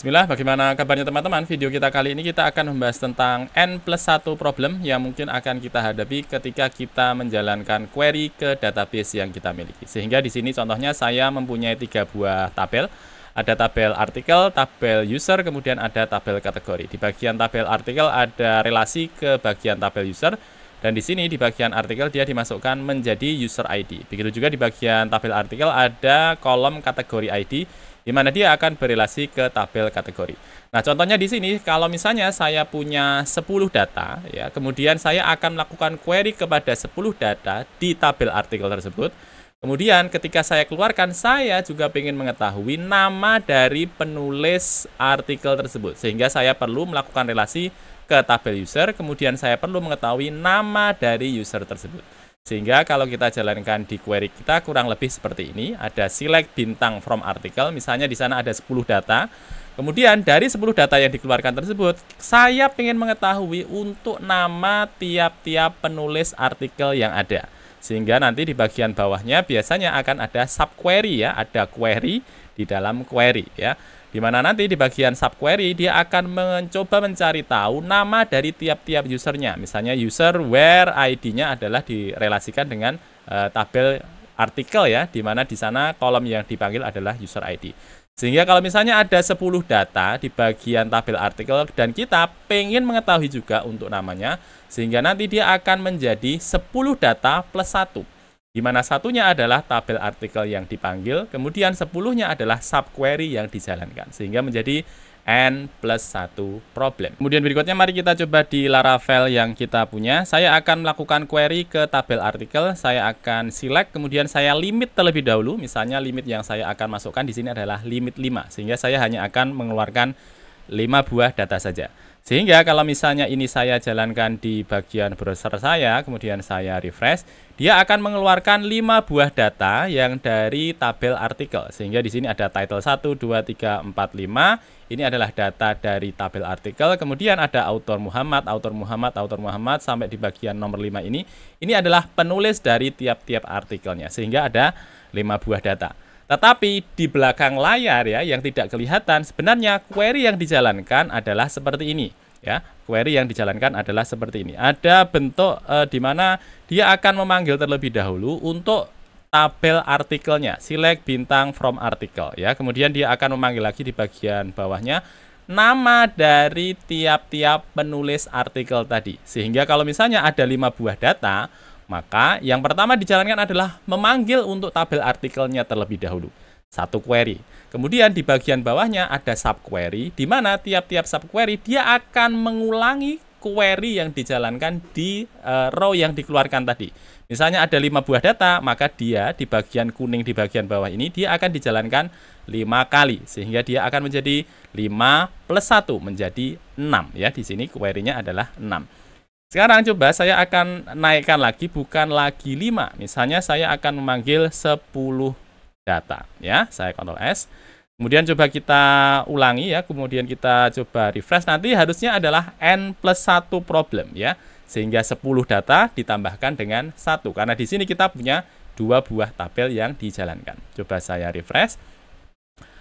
Bismillah, bagaimana kabarnya teman-teman? Video kita kali ini kita akan membahas tentang N+1 problem yang mungkin akan kita hadapi ketika kita menjalankan query ke database yang kita miliki. Sehingga di sini contohnya saya mempunyai 3 buah tabel. Ada tabel artikel, tabel user, kemudian ada tabel kategori. Di bagian tabel artikel ada relasi ke bagian tabel user. Dan di sini di bagian artikel dia dimasukkan menjadi user ID. Begitu juga di bagian tabel artikel ada kolom kategori ID di mana dia akan berelasi ke tabel kategori. Nah, contohnya di sini kalau misalnya saya punya 10 data ya, kemudian saya akan melakukan query kepada 10 data di tabel artikel tersebut. Kemudian ketika saya keluarkan, saya juga ingin mengetahui nama dari penulis artikel tersebut. Sehingga saya perlu melakukan relasi ke tabel user, kemudian saya perlu mengetahui nama dari user tersebut. Sehingga kalau kita jalankan di query kita kurang lebih seperti ini. Ada select bintang from article, misalnya di sana ada 10 data. Kemudian dari 10 data yang dikeluarkan tersebut, saya ingin mengetahui untuk nama tiap-tiap penulis artikel yang ada. Sehingga nanti di bagian bawahnya biasanya akan ada subquery ya, ada query di dalam query ya. Dimana nanti di bagian subquery dia akan mencoba mencari tahu nama dari tiap-tiap usernya. Misalnya user where ID-nya adalah direlasikan dengan tabel artikel ya, dimana di sana kolom yang dipanggil adalah user ID. Sehingga kalau misalnya ada 10 data di bagian tabel artikel dan kita pengen mengetahui juga untuk namanya, sehingga nanti dia akan menjadi 10 data plus 1. Di mana satunya adalah tabel artikel yang dipanggil, kemudian 10-nya adalah subquery yang dijalankan. Sehingga menjadi N+1 problem. Kemudian berikutnya mari kita coba di Laravel yang kita punya. Saya akan melakukan query ke tabel artikel, saya akan select, kemudian saya limit terlebih dahulu. Misalnya limit yang saya akan masukkan di sini adalah limit 5, sehingga saya hanya akan mengeluarkan 5 buah data saja. Sehingga kalau misalnya ini saya jalankan di bagian browser saya, kemudian saya refresh, dia akan mengeluarkan 5 buah data yang dari tabel artikel. Sehingga di sini ada title 1, 2, 3, 4, 5. Ini adalah data dari tabel artikel. Kemudian ada author Muhammad, author Muhammad, author Muhammad sampai di bagian nomor 5 ini. Ini adalah penulis dari tiap-tiap artikelnya. Sehingga ada 5 buah data. Tetapi di belakang layar ya yang tidak kelihatan sebenarnya query yang dijalankan adalah seperti ini ya. Query yang dijalankan adalah seperti ini. Ada bentuk di mana dia akan memanggil terlebih dahulu untuk tabel artikelnya, select bintang from article ya. Kemudian dia akan memanggil lagi di bagian bawahnya nama dari tiap-tiap penulis artikel tadi. Sehingga kalau misalnya ada 5 buah data, maka yang pertama dijalankan adalah memanggil untuk tabel artikelnya terlebih dahulu. Satu query. Kemudian di bagian bawahnya ada subquery, di mana tiap-tiap subquery dia akan mengulangi query yang dijalankan di row yang dikeluarkan tadi. Misalnya ada 5 buah data, maka dia di bagian kuning di bagian bawah ini dia akan dijalankan 5 kali. Sehingga dia akan menjadi 5 plus 1 menjadi 6 ya. Di sini query-nya adalah 6. Sekarang coba saya akan naikkan lagi, bukan lagi 5. Misalnya saya akan memanggil 10 data ya. Saya Ctrl S. Kemudian coba kita ulangi ya, kemudian kita coba refresh. Nanti harusnya adalah N+1 problem ya. Sehingga 10 data ditambahkan dengan 1. Karena di sini kita punya 2 buah tabel yang dijalankan. Coba saya refresh.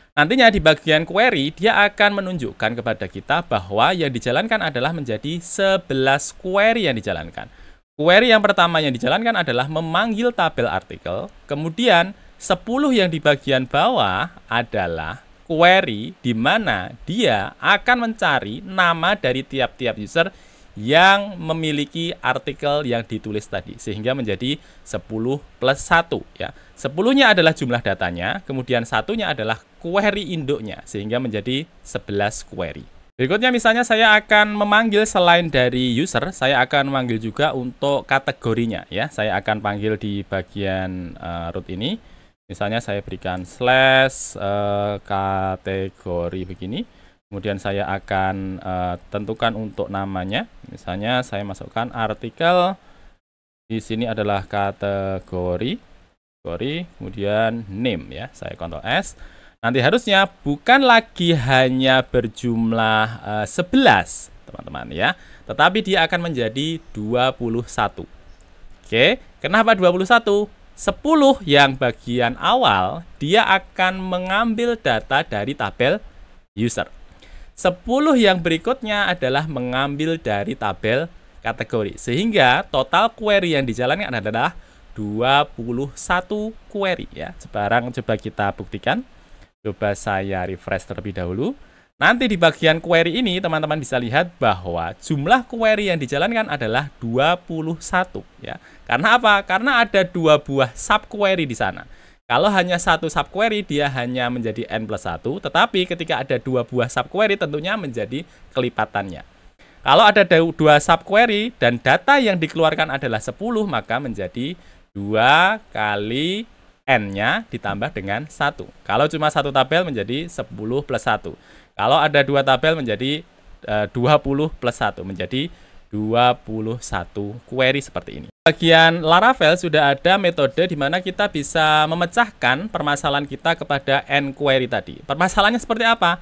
Nantinya di bagian query, dia akan menunjukkan kepada kita bahwa yang dijalankan adalah menjadi 11 query yang dijalankan. Query yang pertama yang dijalankan adalah memanggil tabel artikel, kemudian 10 yang di bagian bawah adalah query di mana dia akan mencari nama dari tiap-tiap user yang memiliki artikel yang ditulis tadi, sehingga menjadi 10 plus 1 ya. 10-nya adalah jumlah datanya, kemudian satunya adalah query induknya, sehingga menjadi 11 query. Berikutnya misalnya saya akan memanggil selain dari user, saya akan memanggil juga untuk kategorinya ya. Saya akan panggil di bagian root ini. Misalnya saya berikan slash kategori begini. Kemudian saya akan tentukan untuk namanya. Misalnya saya masukkan artikel. Di sini adalah kategori, kemudian name ya. Saya Ctrl S. Nanti harusnya bukan lagi hanya berjumlah 11, teman-teman ya. Tetapi dia akan menjadi 21. Oke, kenapa 21? 10 yang bagian awal dia akan mengambil data dari tabel user. 10 yang berikutnya adalah mengambil dari tabel kategori. Sehingga total query yang dijalankan adalah 21 query ya. Sekarang coba kita buktikan. Coba saya refresh terlebih dahulu. Nanti di bagian query ini teman-teman bisa lihat bahwa jumlah query yang dijalankan adalah 21 ya. Karena apa? Karena ada 2 buah subquery di sana. Kalau hanya satu subquery dia hanya menjadi n+1, tetapi ketika ada 2 buah subquery tentunya menjadi kelipatannya. Kalau ada 2 subquery dan data yang dikeluarkan adalah 10, maka menjadi 2 kali n-nya ditambah dengan 1. Kalau cuma satu tabel menjadi 10 plus 1. Kalau ada 2 tabel menjadi 20 plus 1, menjadi 21 query seperti ini. Bagian Laravel sudah ada metode di mana kita bisa memecahkan permasalahan kita kepada n query tadi. Permasalahannya seperti apa?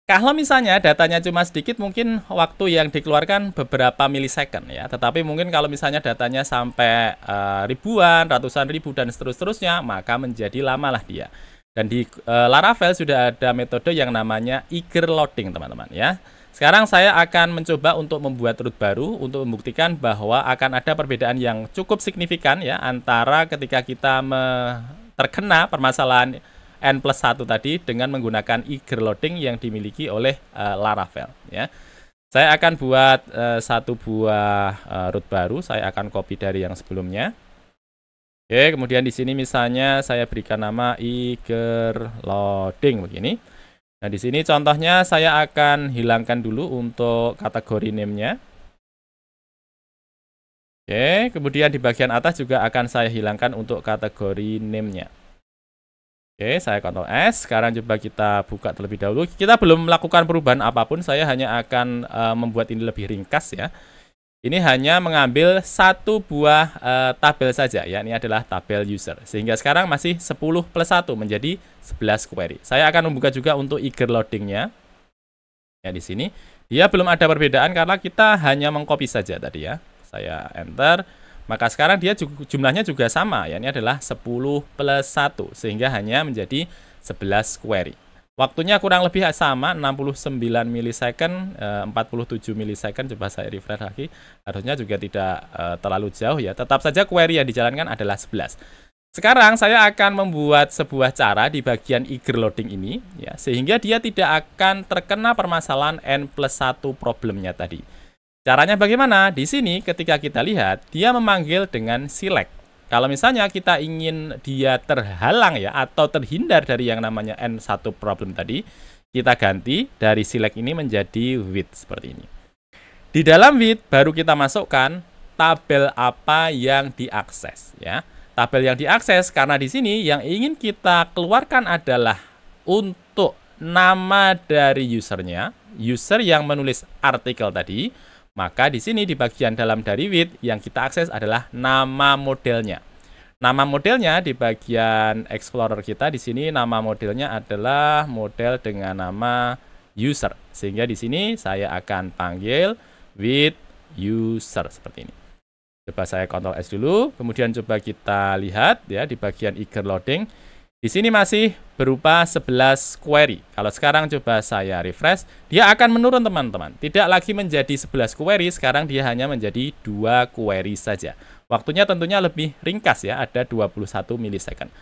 Kalau misalnya datanya cuma sedikit, mungkin waktu yang dikeluarkan beberapa milisecond ya. Tetapi mungkin kalau misalnya datanya sampai ribuan, ratusan ribu dan seterusnya, maka menjadi lamalah dia. Dan di Laravel sudah ada metode yang namanya eager loading, teman-teman ya. Sekarang saya akan mencoba untuk membuat root baru untuk membuktikan bahwa akan ada perbedaan yang cukup signifikan ya antara ketika kita terkena permasalahan n+1 tadi dengan menggunakan eager loading yang dimiliki oleh Laravel ya. Saya akan buat satu buah root baru, saya akan copy dari yang sebelumnya. Oke, kemudian di sini misalnya saya berikan nama eager loading begini. Nah, di sini contohnya saya akan hilangkan dulu untuk kategori name-nya. Oke, kemudian di bagian atas juga akan saya hilangkan untuk kategori name-nya. Oke, saya Ctrl S. Sekarang coba kita buka terlebih dahulu. Kita belum melakukan perubahan apapun, saya hanya akan membuat ini lebih ringkas ya. Ini hanya mengambil satu buah tabel saja ya. Ini adalah tabel user. Sehingga sekarang masih 10 plus 1 menjadi 11 query. Saya akan membuka juga untuk eager loading-nya. Ya, di sini dia belum ada perbedaan karena kita hanya mengcopy saja tadi ya. Saya enter. Maka sekarang dia jumlahnya juga sama ya. Ini adalah 10 plus 1 sehingga hanya menjadi 11 query. Waktunya kurang lebih sama, 69 milisecond, 47 milisecond. Coba saya refresh lagi. Harusnya juga tidak terlalu jauh ya. Tetap saja query yang dijalankan adalah 11. Sekarang saya akan membuat sebuah cara di bagian eager loading ini ya, sehingga dia tidak akan terkena permasalahan n+1 problemnya tadi. Caranya bagaimana? Di sini ketika kita lihat, dia memanggil dengan select. Kalau misalnya kita ingin dia terhalang ya atau terhindar dari yang namanya n1 problem tadi, kita ganti dari select ini menjadi with seperti ini. Di dalam with baru kita masukkan tabel apa yang diakses ya. Tabel yang diakses karena di sini yang ingin kita keluarkan adalah untuk nama dari usernya, user yang menulis artikel tadi. Maka di sini di bagian dalam dari with yang kita akses adalah nama modelnya. Nama modelnya di bagian Explorer kita di sini nama modelnya adalah model dengan nama user. Sehingga di sini saya akan panggil with user seperti ini. Coba saya Ctrl S dulu, kemudian coba kita lihat ya di bagian eager loading. Di sini masih berupa 11 query. Kalau sekarang coba saya refresh, dia akan menurun teman-teman. Tidak lagi menjadi 11 query, sekarang dia hanya menjadi 2 query saja. Waktunya tentunya lebih ringkas ya, ada 21 milisecond.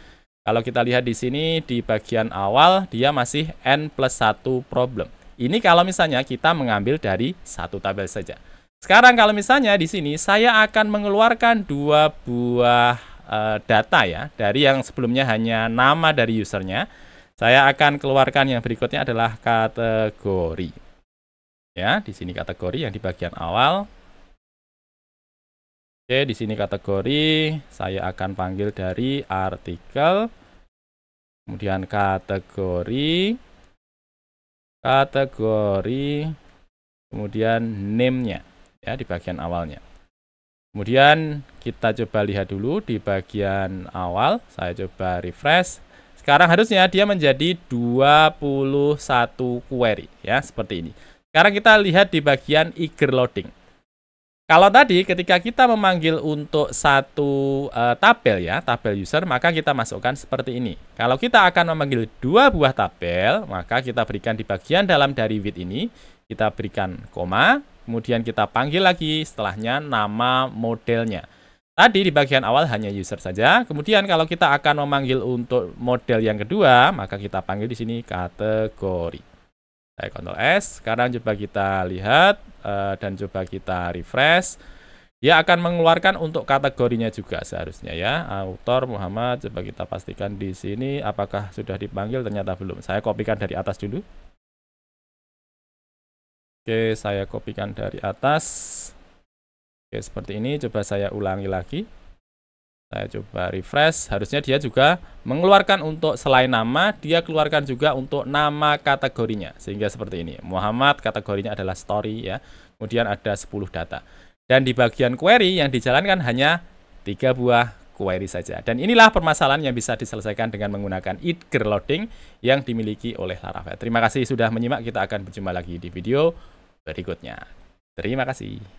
Kalau kita lihat di sini di bagian awal dia masih n+1 problem. Ini kalau misalnya kita mengambil dari satu tabel saja. Sekarang kalau misalnya di sini saya akan mengeluarkan 2 buah data ya, dari yang sebelumnya hanya nama dari usernya, saya akan keluarkan yang berikutnya adalah kategori. Ya, di sini kategori yang di bagian awal. Oke, di sini kategori, saya akan panggil dari artikel, kemudian kategori, kemudian name-nya ya di bagian awalnya. Kemudian kita coba lihat dulu di bagian awal, saya coba refresh. Sekarang harusnya dia menjadi 21 query ya, seperti ini. Sekarang kita lihat di bagian eager loading. Kalau tadi ketika kita memanggil untuk satu tabel ya, tabel user, maka kita masukkan seperti ini. Kalau kita akan memanggil dua buah tabel, maka kita berikan di bagian dalam dari with ini, kita berikan koma, kemudian kita panggil lagi setelahnya nama modelnya. Tadi di bagian awal hanya user saja, kemudian kalau kita akan memanggil untuk model yang kedua, maka kita panggil di sini kategori. Saya Ctrl S, sekarang coba kita lihat dan coba kita refresh. Dia akan mengeluarkan untuk kategorinya juga seharusnya ya. Autor Muhammad, coba kita pastikan di sini apakah sudah dipanggil, ternyata belum. Saya kopikan dari atas dulu. Oke, saya kopikan dari atas. Oke, seperti ini. Coba saya ulangi lagi. Saya coba refresh, harusnya dia juga mengeluarkan untuk selain nama, dia keluarkan juga untuk nama kategorinya. Sehingga seperti ini, Muhammad kategorinya adalah story ya. Kemudian ada 10 data. Dan di bagian query yang dijalankan hanya 3 buah query saja. Dan inilah permasalahan yang bisa diselesaikan dengan menggunakan eager loading yang dimiliki oleh Laravel. Terima kasih sudah menyimak, kita akan berjumpa lagi di video berikutnya. Terima kasih.